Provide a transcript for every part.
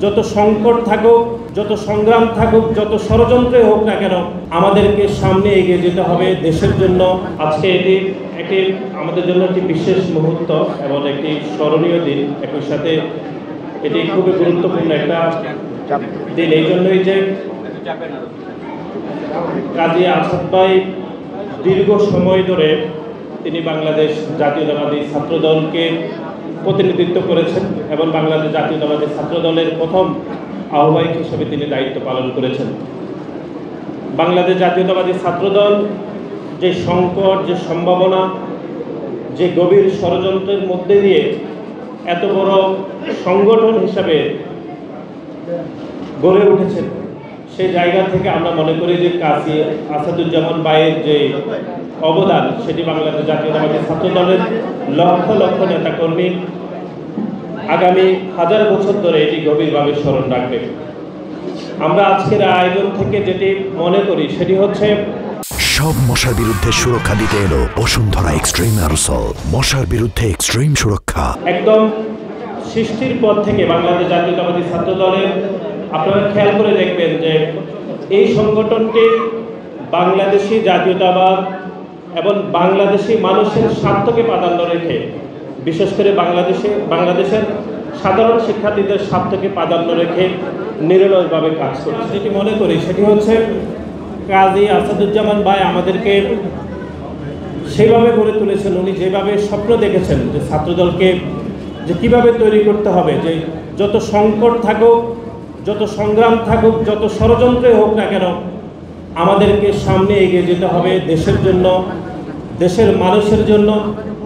যত সংকট থাকুক, যত সংগ্রাম থাকুক, যত ষড়যন্ত্রই হোক না কেন, আমাদেরকে সামনে এগিয়ে যেতে হবে দেশের জন্য। আজকে এটি আমাদের জন্য একটি বিশেষ মুহূর্ত এবং একটি স্মরণীয় দিন। একই সাথে এটি খুবই গুরুত্বপূর্ণ একটা দিন, এই জন্যই যে কাজী আসাদ ভাই দীর্ঘ সময় ধরে তিনি বাংলাদেশ জাতীয়তাবাদী ছাত্রদলকে প্রতিনিধিত্ব করেছেন এবং বাংলাদেশ জাতীয়তাবাদী ছাত্রদলের প্রথম আহ্বায়ক হিসেবে তিনি দায়িত্ব পালন করেছেন। বাংলাদেশ জাতীয়তাবাদী ছাত্রদল যে সংকট, যে সম্ভাবনা, যে গভীর ষড়যন্ত্রের মধ্যে দিয়ে এত বড় সংগঠন হিসাবে গড়ে উঠেছেন, সেই জায়গা থেকে আমরা মনে করি যে কাজী আসাদুজ্জামান ভাইয়ের যে অবদান, সেটি বাংলাদেশ জাতীয়তাবাদী ছাত্রদলের লক্ষ লক্ষ নেতাকর্মী আগামী হাজার বছর ধরে এটি গভীরভাবে স্মরণ রাখবে। আমরা আজকের আয়োজন থেকে যেটি মনে করি সেটি হচ্ছে সব মশার বিরুদ্ধে সুরক্ষা দিতে এলো বসুন্ধরা এক্সট্রিম অ্যারোসল। মশার বিরুদ্ধে এক্সট্রিম সুরক্ষা একদম সৃষ্টির পর থেকে বাংলাদেশ জাতীয়তাবাদী ছাত্রদলের আপনারা খেয়াল করে দেখবেন যে এই সংগঠনটি বাংলাদেশি জাতীয়তাবাদ এবং বাংলাদেশি মানুষের স্বার্থকে প্রাধান্য রেখে, বিশেষ করে বাংলাদেশের সাধারণ শিক্ষার্থীদের স্বার্থকে প্রাধান্য রেখে নিরলসভাবে কাজ করছে। যেটি মনে করি সেটি হচ্ছে কাজী আসাদুজ্জামান ভাই আমাদেরকে সেইভাবে গড়ে তুলেছেন, উনি যেভাবে স্বপ্ন দেখেছেন যে ছাত্রদলকে যে কীভাবে তৈরি করতে হবে, যে যত সংকট থাকুক, যত সংগ্রাম থাকুক, যত ষড়যন্ত্রই হোক না কেন, আমাদেরকে সামনে এগিয়ে যেতে হবে দেশের জন্য, দেশের মানুষের জন্য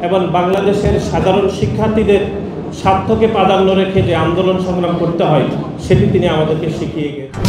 এবং বাংলাদেশের সাধারণ শিক্ষার্থীদের স্বার্থকে প্রাধান্য রেখে যে আন্দোলন সংগ্রাম করতে হয়, সেটি তিনি আমাদেরকে শিখিয়ে গেছেন।